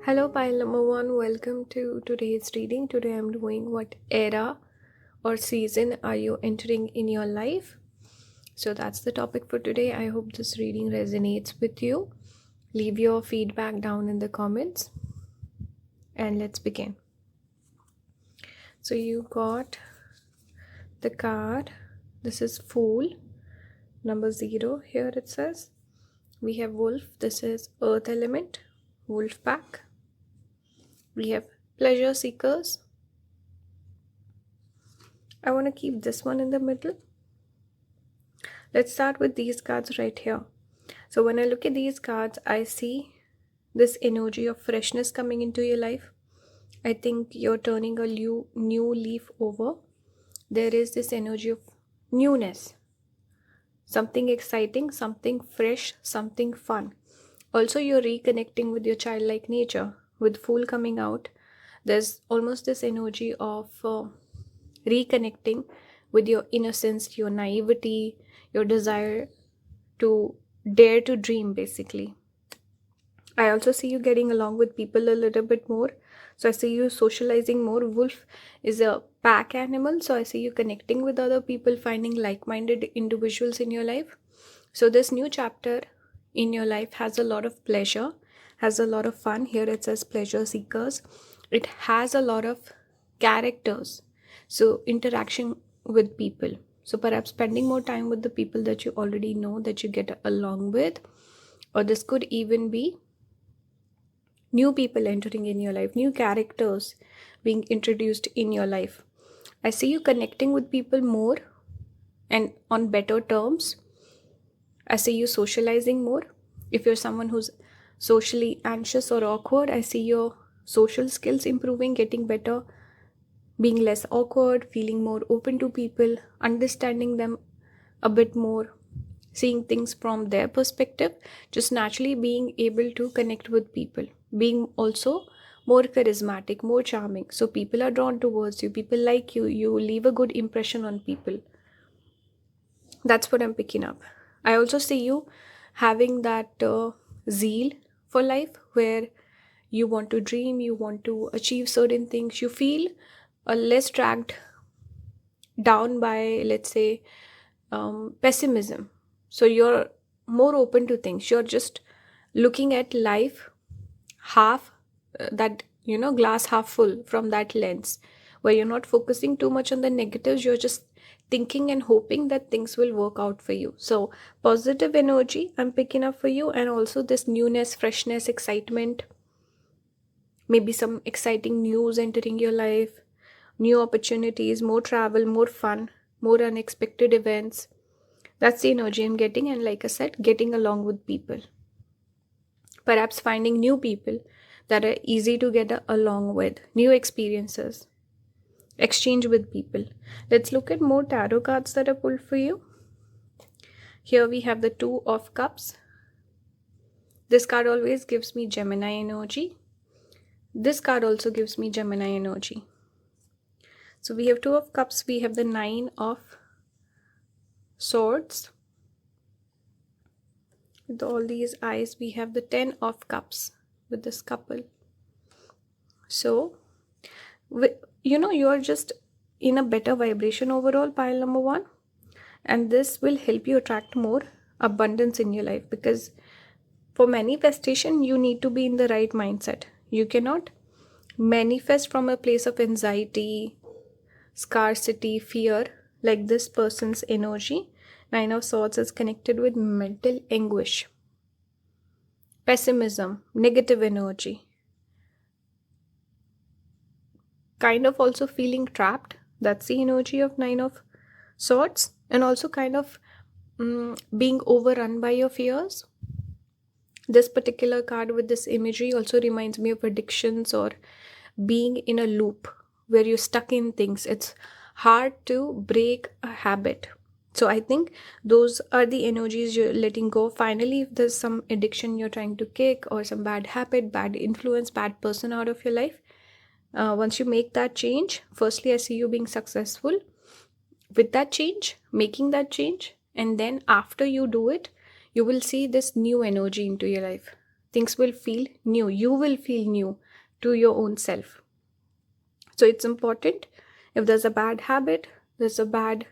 Hello, pile number one. Welcome to today's reading. Today I'm doing what era or season are you entering in your life? So that's the topic for today. I hope this reading resonates with you. Leave your feedback down in the comments and let's begin. So you got the card. This is Fool, number 0. Here it says we have Wolf. This is Earth element, Wolf pack. We have Pleasure Seekers. I want to keep this one in the middle. Let's start with these cards right here. So when I look at these cards, I see this energy of freshness coming into your life. I think you're turning a new leaf over. There is this energy of newness. Something exciting, something fresh, something fun. Also, you're reconnecting with your childlike nature. With Fool coming out, there's almost this energy of reconnecting with your innocence, your naivety, your desire to dare to dream, basically. I also see you getting along with people a little bit more. So I see you socializing more. Wolf is a pack animal. So I see you connecting with other people, finding like-minded individuals in your life. So this new chapter in your life has a lot of pleasure, has a lot of fun. Here it says pleasure seekers. It has a lot of characters. So interaction with people. So perhaps spending more time with the people that you already know, that you get along with. Or this could even be new people entering in your life, new characters being introduced in your life. I see you connecting with people more and on better terms. I see you socializing more. If you're someone who's socially anxious or awkward, I see your social skills improving, getting better, being less awkward, feeling more open to people, understanding them a bit more, seeing things from their perspective, just naturally being able to connect with people, being also more charismatic, more charming. So people are drawn towards you, people like you, you leave a good impression on people. That's what I'm picking up. I also see you having that zeal for life where you want to dream, you want to achieve certain things, you feel less dragged down by, let's say, pessimism. So you're more open to things. You're just looking at life half, glass half full from that lens, where you're not focusing too much on the negatives. You're just thinking and hoping that things will work out for you. So positive energy I'm picking up for you, and also this newness, freshness, excitement, maybe some exciting news entering your life, new opportunities, more travel, more fun, more unexpected events. That's the energy I'm getting. And like I said, getting along with people. Perhaps finding new people that are easy to get along with, new experiences, exchange with people. Let's look at more tarot cards that are pulled for you. Here we have the Two of Cups. This card always gives me Gemini energy. This card also gives me Gemini energy. So we have Two of Cups, we have the Nine of Swords. With all these eyes, we have the Ten of Cups with this couple. So, you're just in a better vibration overall, pile number one. And this will help you attract more abundance in your life, because for manifestation, you need to be in the right mindset. You cannot manifest from a place of anxiety, scarcity, fear, like this person's energy. Nine of Swords is connected with mental anguish, pessimism, negative energy, kind of also feeling trapped. That's the energy of Nine of Swords. And also kind of being overrun by your fears. This particular card with this imagery also reminds me of addictions or being in a loop where you're stuck in things. It's hard to break a habit. So I think those are the energies you're letting go. Finally, if there's some addiction you're trying to kick, or some bad habit, bad influence, bad person out of your life, once you make that change, firstly, I see you being successful with that change, making that change. And then after you do it, you will see this new energy into your life. Things will feel new. You will feel new to your own self. So it's important, if there's a bad habit, there's a bad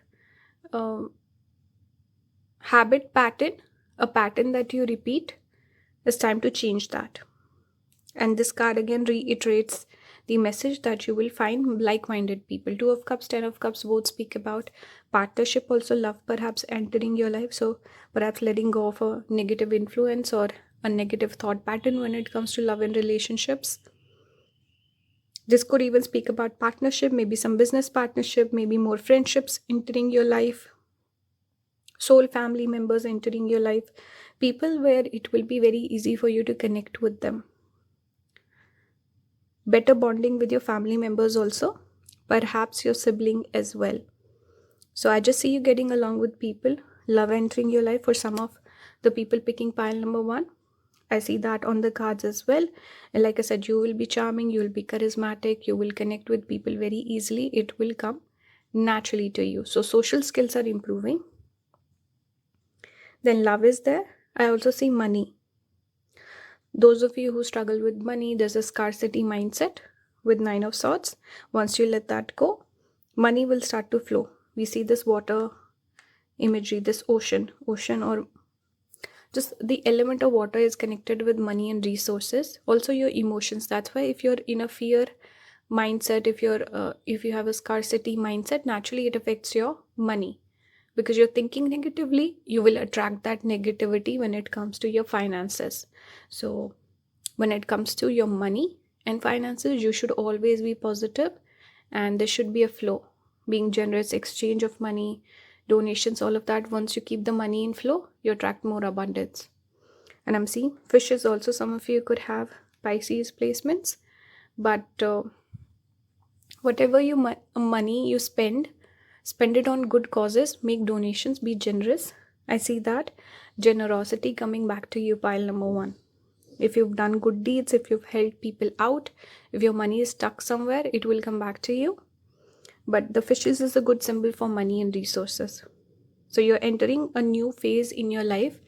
habit pattern, a pattern that you repeat, it's time to change that. And this card again reiterates the message that you will find like-minded people. 2 of Cups, 10 of Cups both speak about partnership, also love perhaps entering your life. So perhaps letting go of a negative influence or a negative thought pattern when it comes to love and relationships. This could even speak about partnership, maybe some business partnership, maybe more friendships entering your life, soul family members entering your life, people where it will be very easy for you to connect with them. Better bonding with your family members also, perhaps your sibling as well. So I just see you getting along with people, love entering your life for some of the people picking pile number 1. I see that on the cards as well. And like I said, you will be charming, you will be charismatic, you will connect with people very easily. It will come naturally to you. So social skills are improving. Then love is there. I also see money. Those of you who struggle with money, there's a scarcity mindset with 9 of Swords. Once you let that go, money will start to flow. We see this water imagery, this ocean or just the element of water is connected with money and resources. Also your emotions. That's why if you're in a fear mindset, if you have a scarcity mindset, naturally it affects your money. Because you're thinking negatively, you will attract that negativity when it comes to your finances. So when it comes to your money and finances, you should always be positive, and there should be a flow, being generous, exchange of money, donations, all of that. Once you keep the money in flow, you attract more abundance. And I'm seeing fishes also. Some of you could have Pisces placements, but whatever money you spend it on good causes, make donations, be generous. I see that generosity coming back to you, pile number 1. If you've done good deeds, if you've helped people out, if your money is stuck somewhere, it will come back to you. But the fishes is a good symbol for money and resources. So you're entering a new phase in your life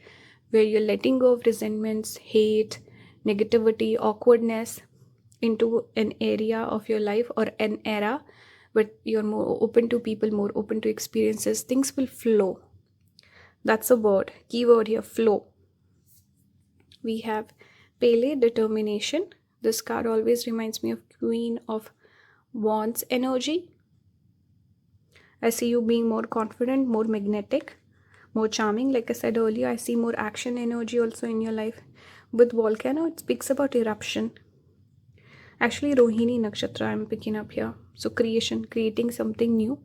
where you're letting go of resentments, hate, negativity, awkwardness into an area of your life or an era, but you're more open to people, more open to experiences. Things will flow. That's a word, keyword here, flow. We have Pele, determination. This card always reminds me of Queen of Wands energy. I see you being more confident, more magnetic, more charming. Like I said earlier, I see more action energy also in your life. With volcano, it speaks about eruption. Actually, Rohini Nakshatra I'm picking up here. So creating something new,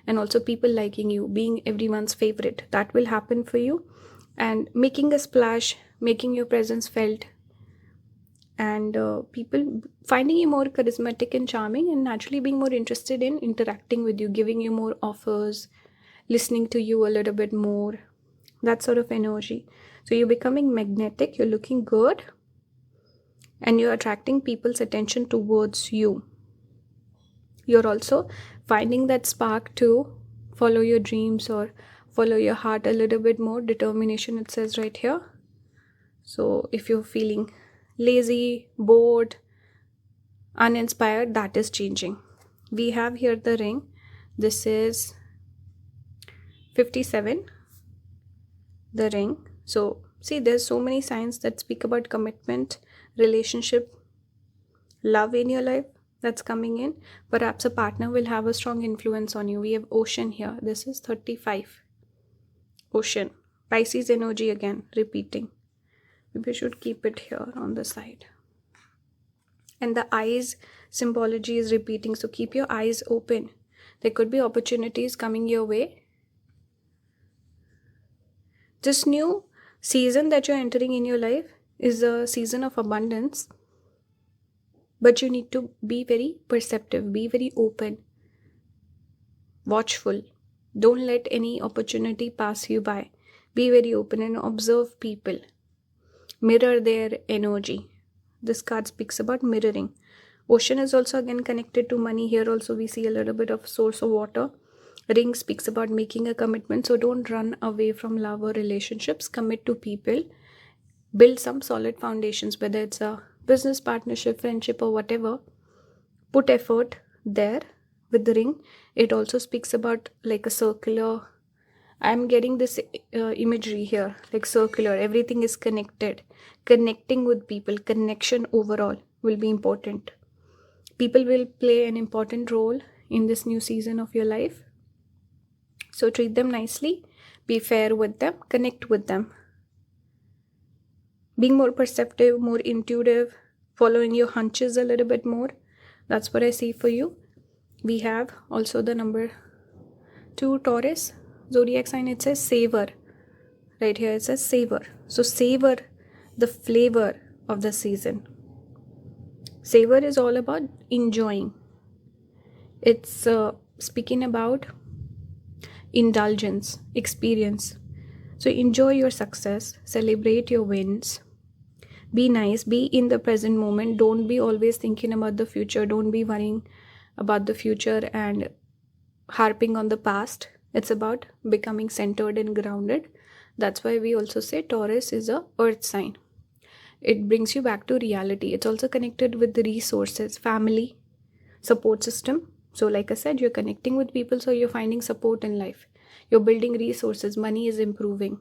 and also people liking you, being everyone's favorite. That will happen for you, and making a splash, making your presence felt, and people finding you more charismatic and charming, and naturally being more interested in interacting with you, giving you more offers, listening to you a little bit more. That sort of energy. So you're becoming magnetic, you're looking good, and you're attracting people's attention towards you. You're also finding that spark to follow your dreams or follow your heart a little bit more. Determination, it says right here. So if you're feeling lazy, bored, uninspired, that is changing. We have here the ring. This is 57, the ring. So see, there's so many signs that speak about commitment, relationship, love in your life that's coming in. Perhaps a partner will have a strong influence on you. We have ocean here. This is 35. Ocean. Pisces energy again, repeating. Maybe we should keep it here on the side. And the eyes symbology is repeating. So keep your eyes open. There could be opportunities coming your way. This new season that you're entering in your life is a season of abundance. But you need to be very perceptive, be very open, watchful. Don't let any opportunity pass you by. Be very open and observe people. Mirror their energy. This card speaks about mirroring. Ocean is also again connected to money. Here also we see a little bit of source of water. Ring speaks about making a commitment. So don't run away from love or relationships. Commit to people. build some solid foundations, whether it's a business partnership, friendship, or whatever. Put effort there. With the ring, it also speaks about like a circular. I'm getting this imagery here, like circular. Everything is connected. Connecting with people, connection overall will be important. People will play an important role in this new season of your life. So treat them nicely, be fair with them, connect with them. Being more perceptive, more intuitive, following your hunches a little bit more. That's what I see for you. We have also the number 2, Taurus zodiac sign. It says savor. Right here it says savor. So savor the flavor of the season. Savor is all about enjoying. It's speaking about indulgence, experience. So enjoy your success, celebrate your wins, be nice, be in the present moment. Don't be always thinking about the future. Don't be worrying about the future and harping on the past. It's about becoming centered and grounded. That's why we also say Taurus is a earth sign. It brings you back to reality. It's also connected with the resources, family, support system. So like I said, you're connecting with people, so you're finding support in life. You're building resources, money is improving.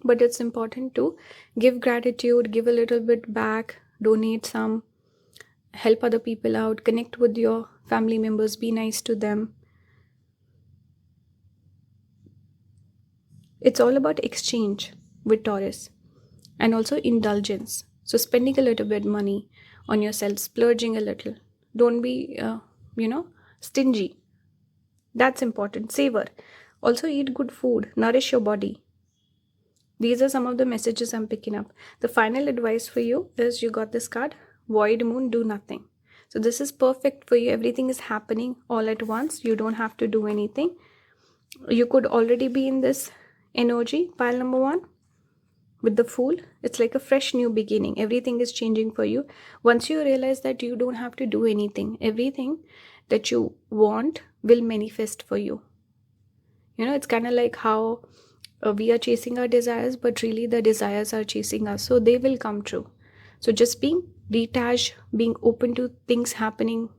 But it's important to give gratitude, give a little bit back, donate some, help other people out, connect with your family members, be nice to them. It's all about exchange with Taurus, and also indulgence. So spending a little bit money on yourself, splurging a little. Don't be, stingy. That's important. Savor. Also eat good food, nourish your body. These are some of the messages I'm picking up. The final advice for you is, you got this card, Void Moon, do nothing. So this is perfect for you. Everything is happening all at once. You don't have to do anything. You could already be in this energy, pile number 1, with the Fool. It's like a fresh new beginning. Everything is changing for you. Once you realize that you don't have to do anything, everything that you want will manifest for you. It's kind of like how we are chasing our desires, but really the desires are chasing us. So they will come true. So just being detached, being open to things happening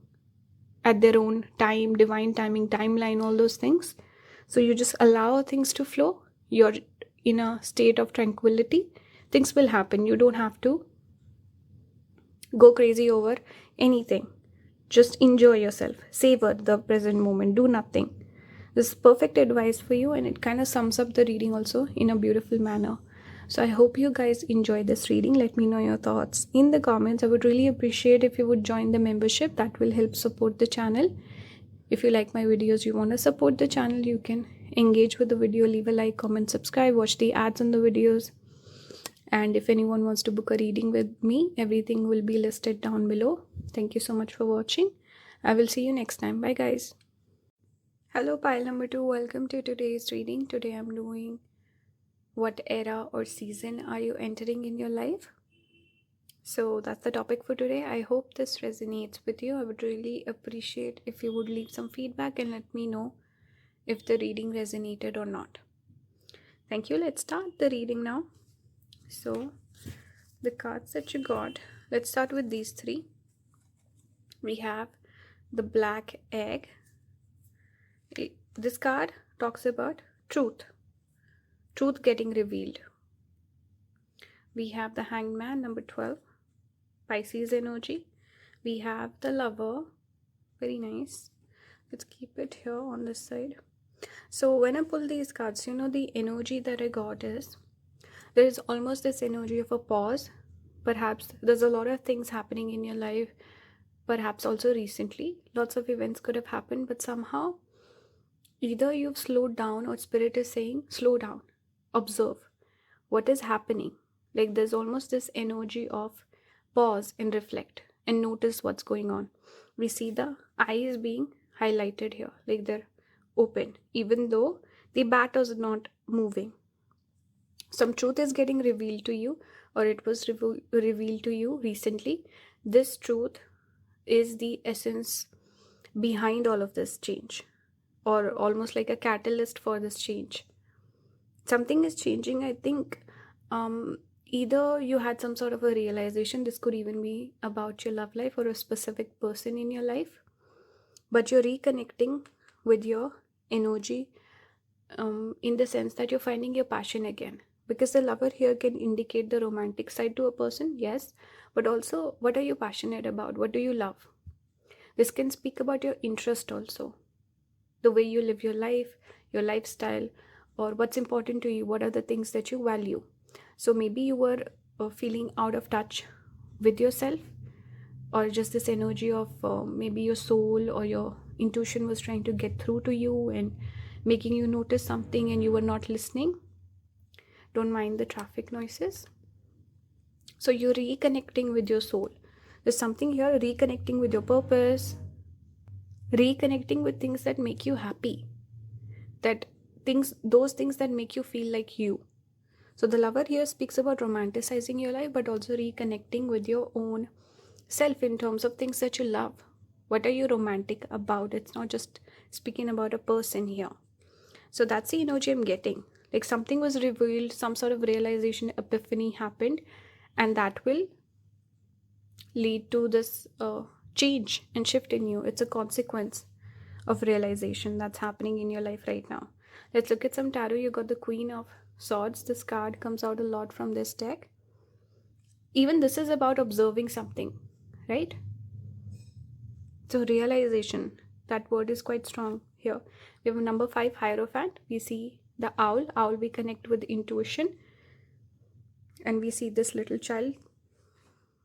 at their own time, divine timing, timeline, all those things. So you just allow things to flow. You're in a state of tranquility. Things will happen. You don't have to go crazy over anything. Just enjoy yourself. Savor the present moment. Do nothing. This is perfect advice for you, and it kind of sums up the reading also in a beautiful manner. So I hope you guys enjoy this reading. Let me know your thoughts in the comments. I would really appreciate if you would join the membership. That will help support the channel. If you like my videos, you want to support the channel, you can engage with the video, leave a like, comment, subscribe, watch the ads on the videos. And if anyone wants to book a reading with me, everything will be listed down below. Thank you so much for watching. I will see you next time. Bye guys. Hello pile number 2, welcome to today's reading. Today I'm doing, what era or season are you entering in your life? So that's the topic for today. I hope this resonates with you. I would really appreciate if you would leave some feedback and let me know if the reading resonated or not. Thank you. Let's start the reading now. So the cards that you got, let's start with these 3. We have the Black Egg. This card talks about truth getting revealed. We have the Hangman, number 12, Pisces energy. We have the Lover, very nice. Let's keep it here on this side. So when I pull these cards, the energy that I got is, there is almost this energy of a pause. Perhaps there's a lot of things happening in your life, perhaps also recently. Lots of events could have happened, but somehow either you've slowed down, or Spirit is saying, slow down, observe what is happening. Like there's almost this energy of pause and reflect and notice what's going on. We see the eyes being highlighted here, like they're open, even though the bat is not moving. Some truth is getting revealed to you, or it was revealed to you recently. This truth is the essence behind all of this change, or almost like a catalyst for this change. Something is changing. I think either you had some sort of a realization, this could even be about your love life or a specific person in your life, but you're reconnecting with your energy, in the sense that you're finding your passion again. Because the lover here can indicate the romantic side to a person, yes, but also what are you passionate about? What do you love? This can speak about your interest also, the way you live your life, your lifestyle, or what's important to you, what are the things that you value. So maybe you were feeling out of touch with yourself, or just this energy of maybe your soul or your intuition was trying to get through to you and making you notice something and you were not listening. Don't mind the traffic noises. So you're reconnecting with your soul. There's something here, reconnecting with your purpose, reconnecting with things that make you happy, that those things that make you feel like you. So the lover here speaks about romanticizing your life, but also reconnecting with your own self in terms of things that you love. What are you romantic about? It's not just speaking about a person here. So that's the energy I'm getting. Like something was revealed, some sort of realization, epiphany happened, and that will lead to this change and shift in you. It's a consequence of realization that's happening in your life right now. Let's look at some tarot. You got the Queen of Swords. This card comes out a lot from this deck. Even this is about observing something, right? So realization, that word is quite strong here. We have number 5, Hierophant. We see the owl. Owl, we connect with intuition. And we see this little child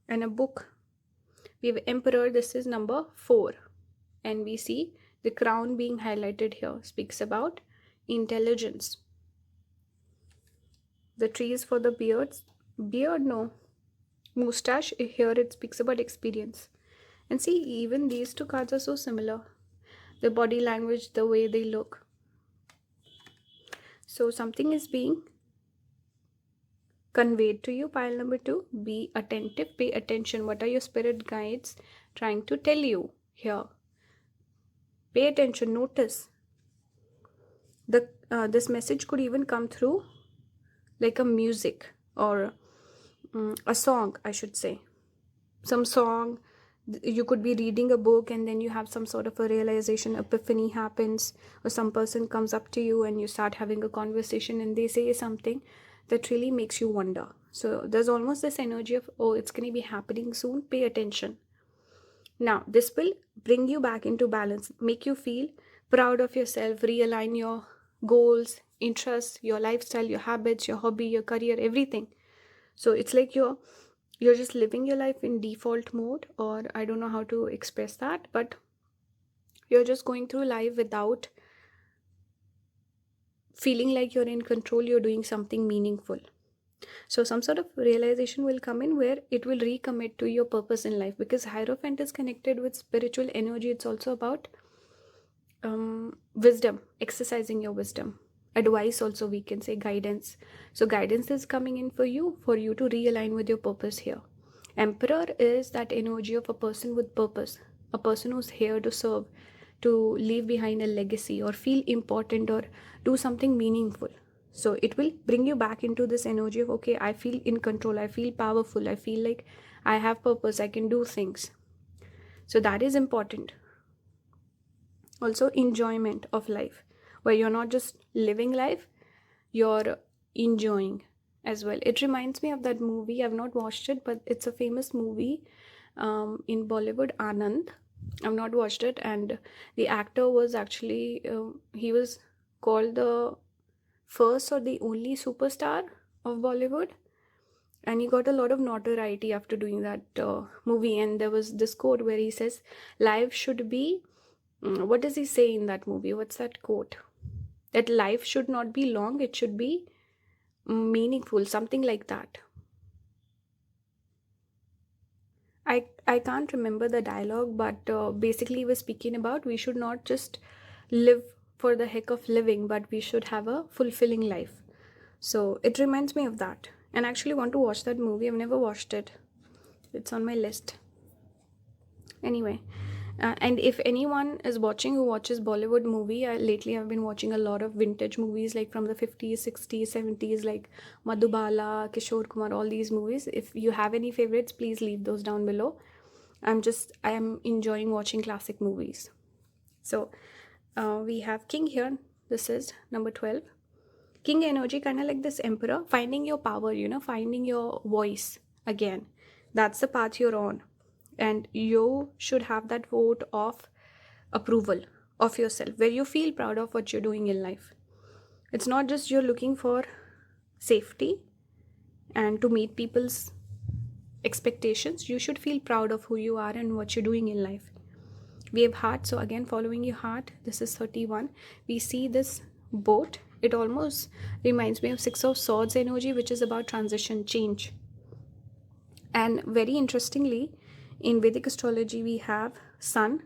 and a book. We have Emperor. This is number 4. And we see the crown being highlighted here. Speaks about intelligence. The trees for the beards. Beard, no. Mustache, here it speaks about experience. And see, even these two cards are so similar. The body language, the way they look. So something is being conveyed to you. Pile number 2, be attentive, pay attention. What are your spirit guides trying to tell you here? Pay attention, notice. This message could even come through like a music or a song, I should say. Some song. You could be reading a book and then you have some sort of a realization, epiphany happens, or some person comes up to you and you start having a conversation and they say something that really makes you wonder. So there's almost this energy of, oh, it's going to be happening soon, pay attention. Now this will bring you back into balance, make you feel proud of yourself, realign your goals, interests, your lifestyle, your habits, your hobby, your career, everything. So it's like you're just living your life in default mode, or I don't know how to express that, but you're just going through life without feeling like you're in control, you're doing something meaningful. So some sort of realization will come in where it will recommit to your purpose in life, because Hierophant is connected with spiritual energy. It's also about wisdom, exercising your wisdom. Advice also, we can say guidance. So guidance is coming in for you to realign with your purpose here. Emperor is that energy of a person with purpose, a person who's here to serve, to leave behind a legacy or feel important or do something meaningful. So it will bring you back into this energy of, okay, I feel in control, I feel powerful, I feel like I have purpose, I can do things. So that is important. Also enjoyment of life, where you're not just living life, you're enjoying as well. It reminds me of that movie. I've not watched it, but it's a famous movie in Bollywood, Anand. I've not watched it, and the actor was actually he was called the first or the only superstar of Bollywood, and he got a lot of notoriety after doing that movie. And there was this quote where he says life should be, what does he say in that movie? What's that quote? That life should not be long, it should be meaningful, something like that. I can't remember the dialogue, but basically he was speaking about we should not just live for the heck of living, but we should have a fulfilling life. So it reminds me of that, and I actually want to watch that movie. I've never watched it. It's on my list. Anyway, And if anyone is watching who watches Bollywood movie, lately I've been watching a lot of vintage movies like from the 50s, 60s, 70s, like Madhubala, Kishore Kumar, all these movies. If you have any favorites, please leave those down below. I am enjoying watching classic movies. So we have King here. This is number 12. King energy, kind of like this emperor, finding your power, finding your voice again. That's the path you're on. And you should have that vote of approval of yourself, where you feel proud of what you're doing in life. It's not just you're looking for safety and to meet people's expectations. You should feel proud of who you are and what you're doing in life. We have heart, so again following your heart. This is 31. We see this boat. It almost reminds me of Six of Swords energy, which is about transition, change. And very interestingly, in Vedic astrology, we have Sun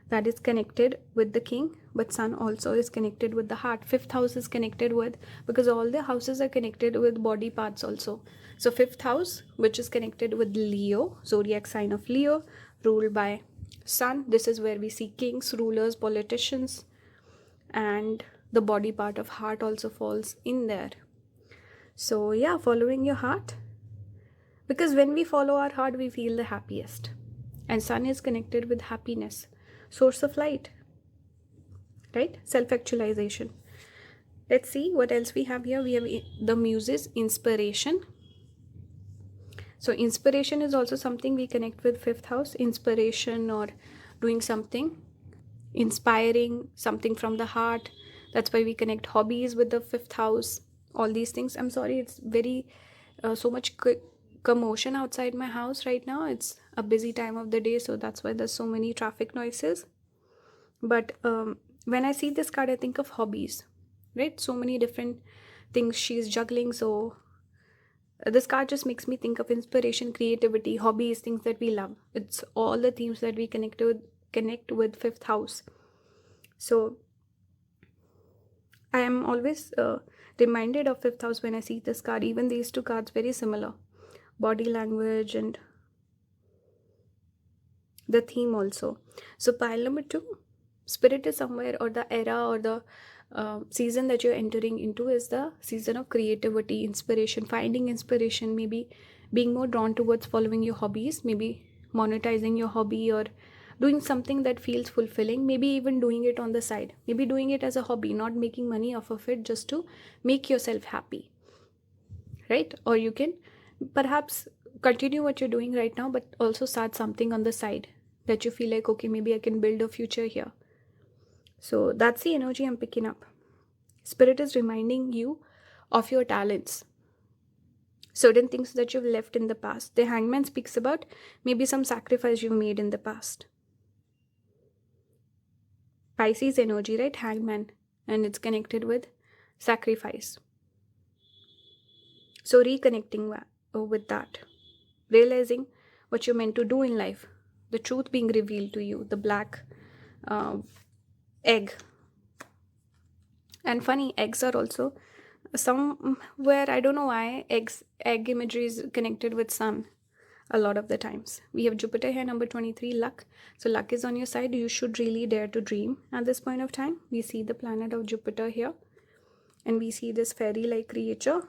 that is connected with the king, but Sun also is connected with the heart. Fifth house is connected with, because all the houses are connected with body parts also. So fifth house, which is connected with Leo, zodiac sign of Leo, ruled by Sun. This is where we see kings, rulers, politicians, and the body part of heart also falls in there. So yeah, following your heart. Because when we follow our heart, we feel the happiest. And Sun is connected with happiness, source of light, right? Self-actualization. Let's see what else we have here. We have the muses, inspiration. So inspiration is also something we connect with fifth house. Inspiration or doing something, inspiring something from the heart. That's why we connect hobbies with the fifth house. All these things. I'm sorry, it's very so much commotion outside my house right now. It's a busy time of the day, so that's why there's so many traffic noises. But when I see this card, I think of hobbies, right? So many different things she's juggling. So this card just makes me think of inspiration, creativity, hobbies, things that we love. It's all the themes that we connect with fifth house. So I am always reminded of fifth house when I see this card. Even these two cards very similar. Body language and the theme also. So pile number 2, spirit is somewhere, or the era or the season that you're entering into is the season of creativity, inspiration, finding inspiration, maybe being more drawn towards following your hobbies, maybe monetizing your hobby or doing something that feels fulfilling, maybe even doing it on the side, maybe doing it as a hobby, not making money off of it, just to make yourself happy, right? Or you can perhaps continue what you're doing right now, but also start something on the side that you feel like, okay, maybe I can build a future here. So that's the energy I'm picking up. Spirit is reminding you of your talents, certain things that you've left in the past. The Hangman speaks about maybe some sacrifice you've made in the past. Pisces energy, right? Hangman, and it's connected with sacrifice. So reconnecting with that, realizing what you're meant to do in life, the truth being revealed to you, the black egg. And funny, eggs are also somewhere, I don't know why, egg imagery is connected with Sun a lot of the times. We have Jupiter here, number 23, luck. So luck is on your side. You should really dare to dream at this point of time. We see the planet of Jupiter here, and we see this fairy-like creature.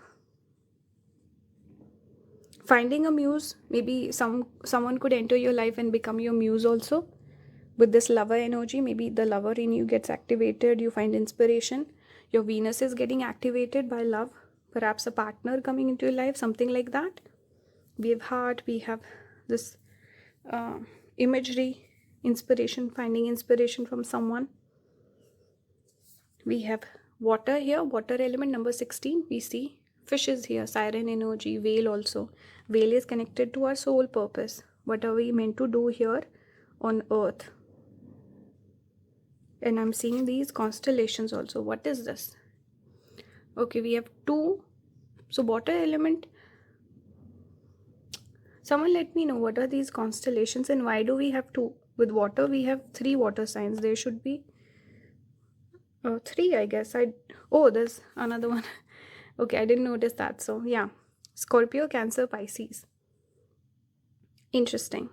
Finding a muse, maybe someone could enter your life and become your muse also. With this lover energy, maybe the lover in you gets activated, you find inspiration. Your Venus is getting activated by love, perhaps a partner coming into your life, something like that. We have heart, we have this imagery, inspiration, finding inspiration from someone. We have water here, water element, number 16. We see fishes here, siren energy, whale also. Whale is connected to our soul purpose. What are we meant to do here on earth? And I'm seeing these constellations also. What is this? Okay, we have 2. So water element. Someone let me know what are these constellations and why do we have 2? With water, we have 3 water signs. There should be 3, I guess. Oh, there's another one. Okay, I didn't notice that. So yeah, Scorpio, Cancer, Pisces. Interesting.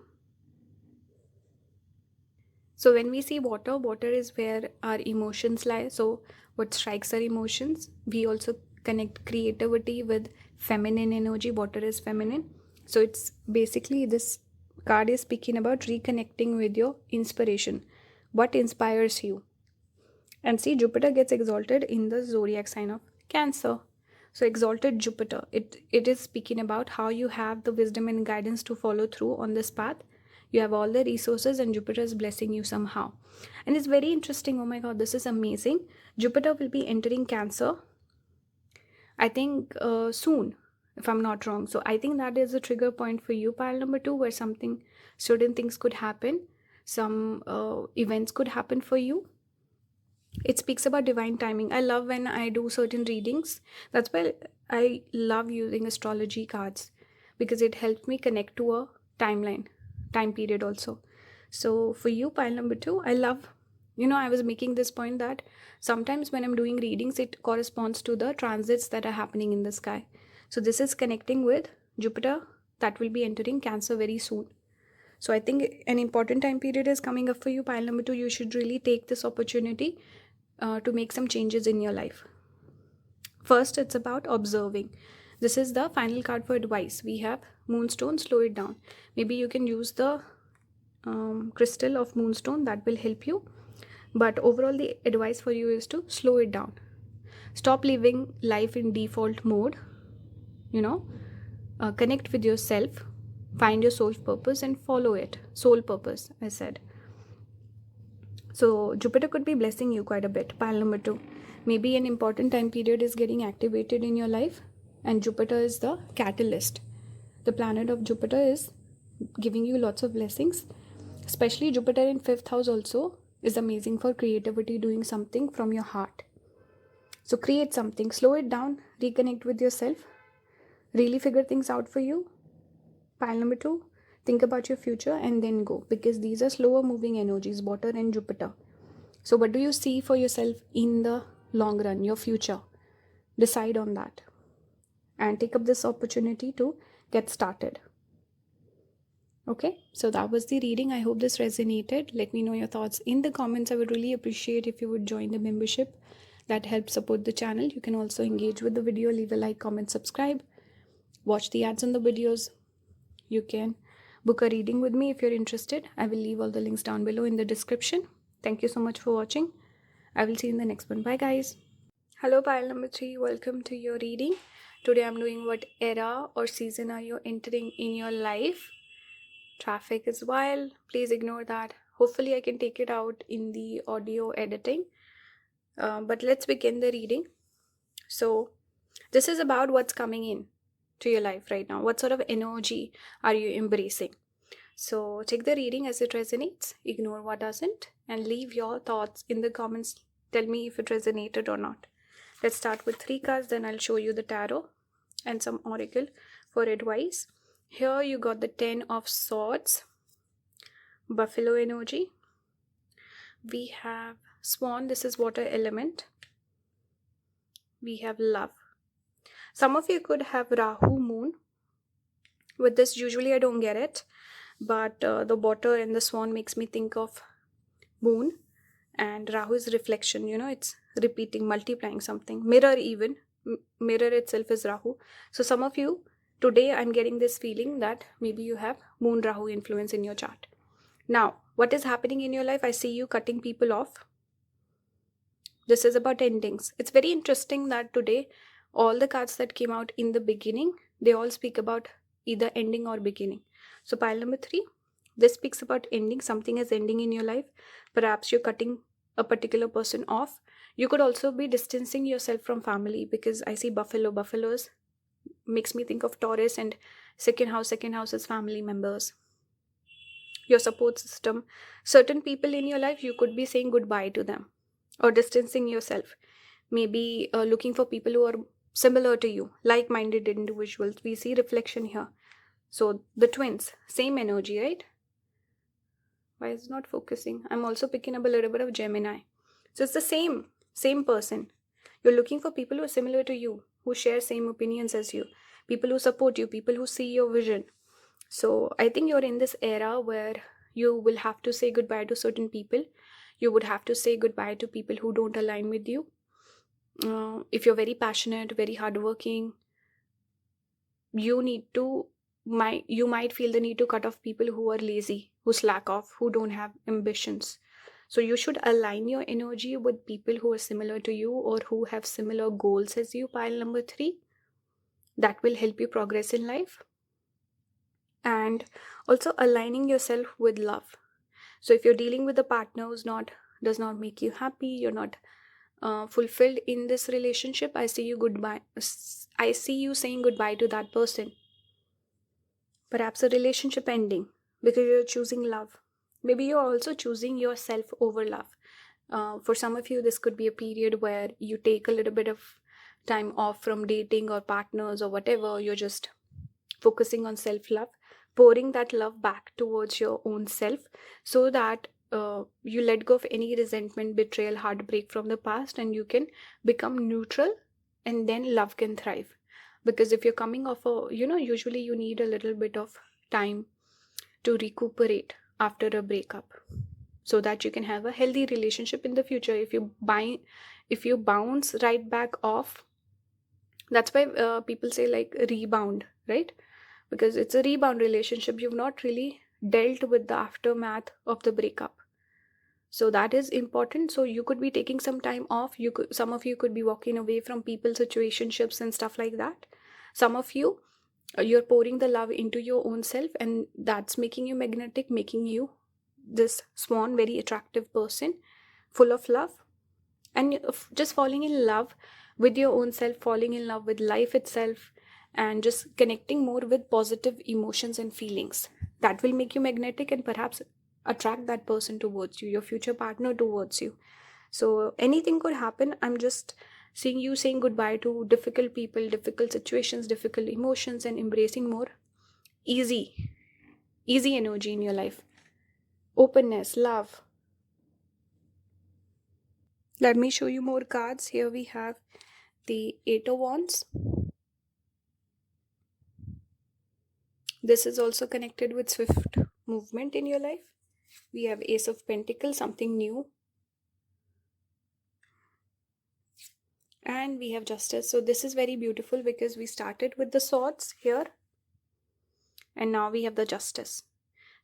So when we see water, water is where our emotions lie. So what strikes our emotions? We also connect creativity with feminine energy. Water is feminine. So it's basically, this card is speaking about reconnecting with your inspiration. What inspires you? And see, Jupiter gets exalted in the zodiac sign of Cancer. So exalted Jupiter, it is speaking about how you have the wisdom and guidance to follow through on this path. You have all the resources and Jupiter is blessing you somehow. And it's very interesting. Oh my god, this is amazing. Jupiter will be entering Cancer, I think, soon, if I'm not wrong. So I think that is a trigger point for you, pile number 2, where certain things could happen, some events could happen for you. It speaks about divine timing. I love when I do certain readings. That's why I love using astrology cards, because it helps me connect to a timeline, time period also. So for you, pile number 2, I love, I was making this point that sometimes when I'm doing readings, it corresponds to the transits that are happening in the sky. So this is connecting with Jupiter that will be entering Cancer very soon. So I think an important time period is coming up for you, pile number 2. You should really take this opportunity to make some changes in your life. First, it's about observing. This is the final card for advice. We have Moonstone, slow it down. Maybe you can use the crystal of Moonstone, that will help you. But overall, the advice for you is to slow it down. Stop living life in default mode. Connect with yourself, find your soul purpose and follow it. Soul purpose, I said. So Jupiter could be blessing you quite a bit. Pile number 2. Maybe an important time period is getting activated in your life, and Jupiter is the catalyst. The planet of Jupiter is giving you lots of blessings. Especially Jupiter in 5th house also is amazing for creativity, doing something from your heart. So create something, slow it down, reconnect with yourself, really figure things out for you. Pile number 2. Think about your future and then go, because these are slower moving energies, water and Jupiter. So what do you see for yourself in the long run, your future? Decide on that and take up this opportunity to get started. Okay, so that was the reading. I hope this resonated. Let me know your thoughts in the comments. I would really appreciate if you would join the membership. That helps support the channel. You can also engage with the video, leave a like, comment, subscribe, watch the ads on the videos. You can book a reading with me if you're interested. I will leave all the links down below in the description. Thank you so much for watching. I will see you in the next one. Bye guys. Hello pile number 3. Welcome to your reading. Today I'm doing what era or season are you entering in your life. Traffic is wild. Please ignore that. Hopefully I can take it out in the audio editing. But let's begin the reading. So this is about what's coming in to your life right now. What sort of energy are you embracing? So take the reading as it resonates, ignore what doesn't, and leave your thoughts in the comments. Tell me if it resonated or not. Let's start with 3 cards, then I'll show you the tarot and some oracle for advice. Here you got the 10 of Swords, Buffalo energy. We have Swan, this is water element. We have Love. Some of you could have Rahu Moon. With this, usually I don't get it, but the water and the swan makes me think of moon, and Rahu is reflection. It's repeating, multiplying something. Mirror even. Mirror itself is Rahu. So some of you, today I'm getting this feeling that maybe you have Moon Rahu influence in your chart. Now, what is happening in your life? I see you cutting people off. This is about endings. It's very interesting that today, all the cards that came out in the beginning, they all speak about either ending or beginning. So pile number 3, this speaks about ending. Something is ending in your life. Perhaps you're cutting a particular person off. You could also be distancing yourself from family, because I see buffalo. Buffaloes makes me think of Taurus, and second house is family members. Your support system. Certain people in your life, you could be saying goodbye to them or distancing yourself. Maybe looking for people who are similar to you, like-minded individuals. We see reflection here. So the twins, same energy, right? Why is it not focusing? I'm also picking up a little bit of Gemini. So it's the same person. You're looking for people who are similar to you, who share same opinions as you, people who support you, people who see your vision. So I think you're in this era where You will have to say goodbye to certain people. You would have to say goodbye to people who don't align with you. If you're very passionate, very hardworking, you need to you might feel the need to cut off people who are lazy, who slack off, who don't have ambitions. So you should align your energy with people who are similar to you or who have similar goals as you. Pile number 3. That will help you progress in life. And also aligning yourself with love. So if you're dealing with a partner who's not does not make you happy, you're not fulfilled in this relationship, I see you saying goodbye to that person. Perhaps a relationship ending because you're choosing love. Maybe you're also choosing yourself over love. For some of you, this could be a period where you take a little bit of time off from dating or partners or whatever. You're just focusing on self-love, pouring that love back towards your own self, so that you let go of any resentment, betrayal, heartbreak from the past, and you can become neutral, and then love can thrive. Because if you're coming off usually you need a little bit of time to recuperate after a breakup, so that you can have a healthy relationship in the future. If you bounce right back off, that's why people say like rebound, right? Because it's a rebound relationship. You've not really dealt with the aftermath of the breakup. So that is important. So you could be taking some time off. Some of you could be walking away from people, situationships and stuff like that. Some of you, you're pouring the love into your own self, and that's making you magnetic, making you this swan, very attractive person, full of love. And just falling in love with your own self, falling in love with life itself, and just connecting more with positive emotions and feelings. That will make you magnetic and perhaps attract that person towards you, your future partner towards you. So anything could happen. I'm just seeing you saying goodbye to difficult people, difficult situations, difficult emotions, and embracing more easy energy in your life. Openness, love. Let me show you more cards. Here we have the 8 of Wands. This is also connected with swift movement in your life. We have Ace of Pentacles, something new. And we have Justice. So this is very beautiful because we started with the Swords here, and now we have the Justice.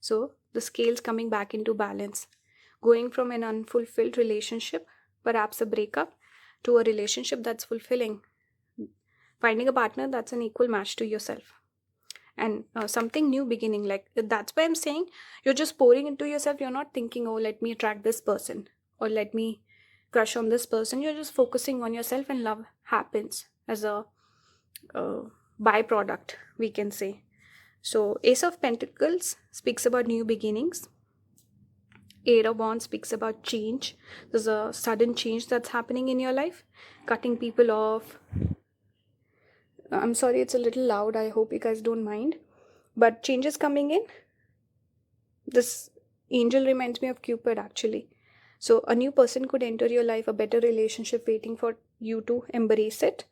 So the scales coming back into balance, going from an unfulfilled relationship, perhaps a breakup, to a relationship that's fulfilling, finding a partner that's an equal match to yourself, and something new beginning. Like, that's why I'm saying you're just pouring into yourself. You're not thinking, oh, let me attract this person or let me crush on this person. You're just focusing on yourself, and love happens as a byproduct, we can say. So Ace of Pentacles speaks about new beginnings. 8 of Wands speaks about change. There's a sudden change that's happening in your life, cutting people off. I'm sorry, it's a little loud. I hope you guys don't mind. But change is coming in. This angel reminds me of Cupid, actually. So a new person could enter your life, a better relationship waiting for you to embrace it.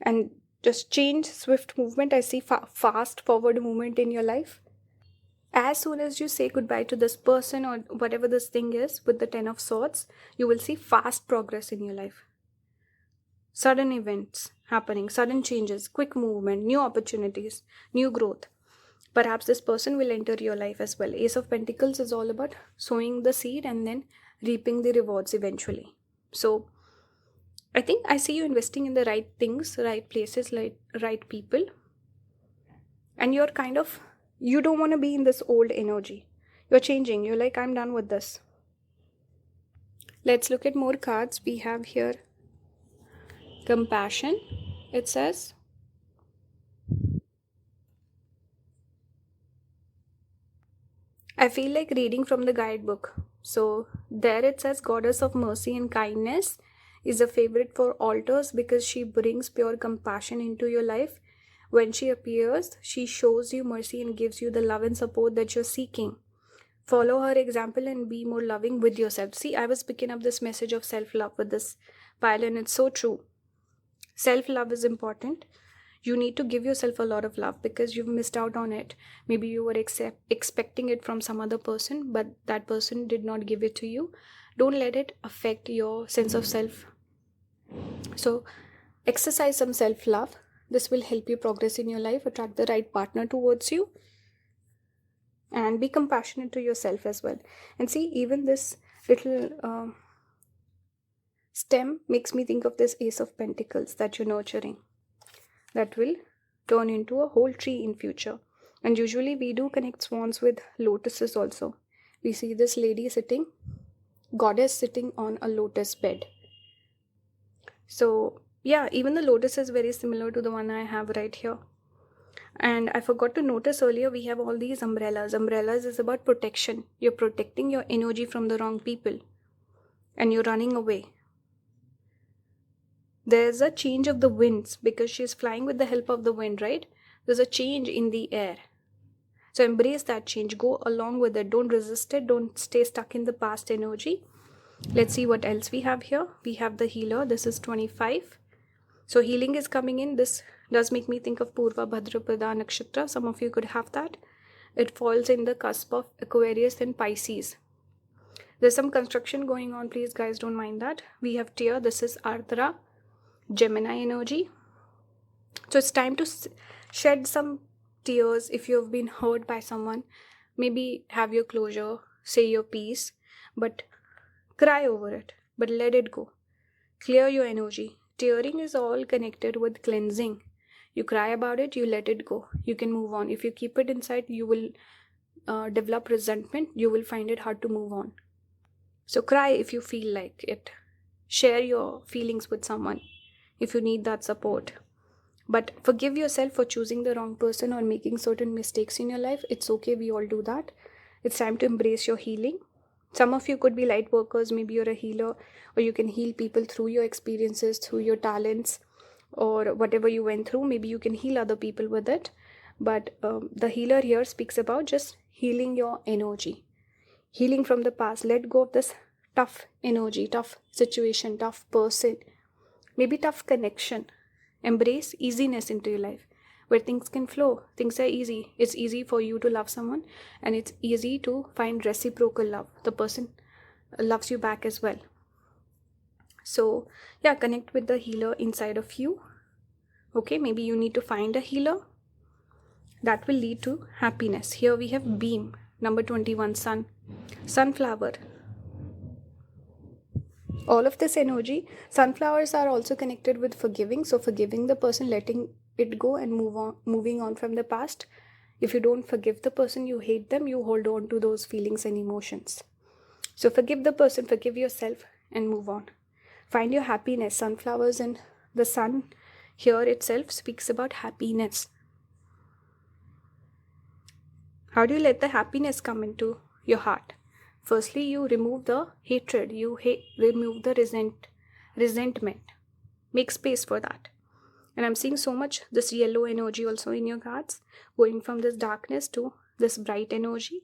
And just change, swift movement. I see fast forward movement in your life. As soon as you say goodbye to this person or whatever this thing is with the 10 of Swords, you will see fast progress in your life. Sudden events happening, sudden changes, quick movement, new opportunities, new growth. Perhaps this person will enter your life as well. Ace of Pentacles is all about sowing the seed and then reaping the rewards eventually. So I think I see you investing in the right things, right places, right people. And you're you don't want to be in this old energy. You're changing. You're like, I'm done with this. Let's look at more cards. We have here Compassion. It says, I feel like reading from the guidebook. So there it says, Goddess of Mercy and Kindness is a favorite for altars because she brings pure compassion into your life. When she appears, she shows you mercy and gives you the love and support that you're seeking. Follow her example and be more loving with yourself. See, I was picking up this message of self-love with this pile, and it's so true. Self-love is important. You need to give yourself a lot of love because you've missed out on it. Maybe you were expecting it from some other person, but that person did not give it to you. Don't let it affect your sense of self. So exercise some self-love. This will help you progress in your life, attract the right partner towards you, and be compassionate to yourself as well. And see, even this little stem makes me think of this Ace of Pentacles that you're nurturing, that will turn into a whole tree in future. And usually we do connect swans with lotuses also. We see this lady sitting, goddess sitting on a lotus bed. So yeah, even the lotus is very similar to the one I have right here. And I forgot to notice earlier, we have all these umbrellas. Umbrellas is about protection. You're protecting your energy from the wrong people, and you're running away. There's a change of the winds because she's flying with the help of the wind, right? There's a change in the air. So embrace that change. Go along with it. Don't resist it. Don't stay stuck in the past energy. Let's see what else we have here. We have the healer. This is 25. So healing is coming in. This does make me think of Purva Bhadrapada Nakshatra. Some of you could have that. It falls in the cusp of Aquarius and Pisces. There's some construction going on. Please guys, don't mind that. We have Tear. This is Ardra, Gemini energy. So it's time to shed some tears if you've been hurt by someone. Maybe have your closure, say your piece, but cry over it, but let it go. Clear your energy. Tearing is all connected with cleansing. You cry about it, you let it go. You can move on. If you keep it inside, you will develop resentment. You will find it hard to move on. So cry if you feel like it. Share your feelings with someone if you need that support. But forgive yourself for choosing the wrong person or making certain mistakes in your life. It's okay, we all do that. It's time to embrace your healing. Some of you could be light workers, maybe you're a healer, or you can heal people through your experiences, through your talents, or whatever you went through. Maybe you can heal other people with it. But the healer here speaks about just healing your energy. Healing from the past. Let go of this tough energy, tough situation, tough person, maybe tough connection. Embrace easiness into your life, where things can flow. Things are easy. It's easy for you to love someone, and it's easy to find reciprocal love. The person loves you back as well. So yeah, connect with the healer inside of you. Okay, maybe you need to find a healer. That will lead to happiness. Here we have beam, number 21, sun, sunflower. All of this energy, sunflowers are also connected with forgiving. So forgiving the person, letting it go and moving on from the past. If you don't forgive the person, you hate them, you hold on to those feelings and emotions. So forgive the person, forgive yourself, and move on. Find your happiness. Sunflowers and the sun here itself speaks about happiness. How do you let the happiness come into your heart? Firstly, you remove the hatred, you remove the resentment. Make space for that. And I'm seeing so much this yellow energy also in your cards, going from this darkness to this bright energy.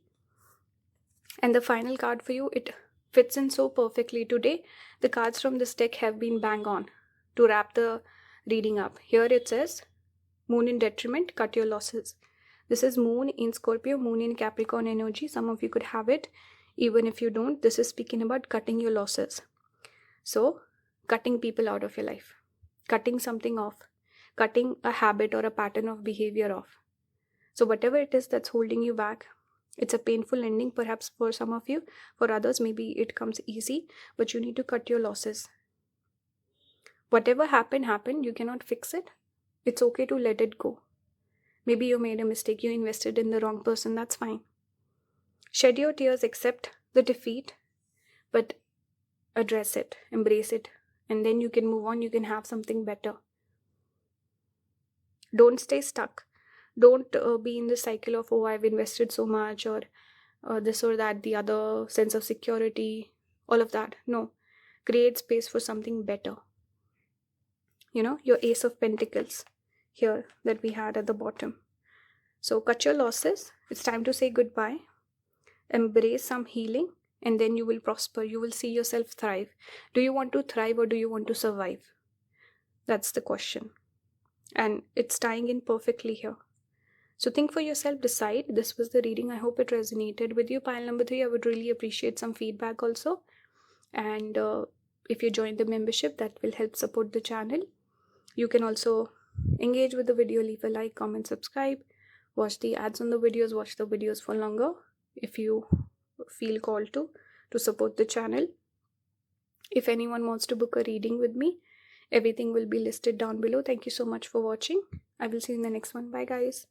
And the final card for you, it fits in so perfectly today. The cards from this deck have been bang on to wrap the reading up. Here it says, Moon in detriment, cut your losses. This is Moon in Scorpio, Moon in Capricorn energy. Some of you could have it. Even if you don't, this is speaking about cutting your losses. So, cutting people out of your life, cutting something off, cutting a habit or a pattern of behavior off. So, whatever it is that's holding you back, it's a painful ending perhaps for some of you. For others, maybe it comes easy, but you need to cut your losses. Whatever happened. You cannot fix it. It's okay to let it go. Maybe you made a mistake, you invested in the wrong person, that's fine. Shed your tears, accept the defeat, but address it, embrace it, and then you can move on, you can have something better. Don't stay stuck. Don't be in the cycle of, oh, I've invested so much, or this or that, the other, sense of security, all of that. No. Create space for something better. You know, your Ace of Pentacles here that we had at the bottom. So cut your losses. It's time to say goodbye. Embrace some healing, and then you will prosper. You will see yourself thrive. Do you want to thrive or do you want to survive? That's the question. and it's tying in perfectly here. So think for yourself, decide. This was the reading. I hope it resonated with you. Pile number 3, I would really appreciate some feedback also. And if you join the membership, that will help support the channel. You can also engage with the video, leave a like, comment, subscribe, watch the ads on the videos, watch the videos for longer if you feel called to support the channel. If anyone wants to book a reading with me, everything will be listed down below. Thank you so much for watching. I will see you in the next one. Bye guys.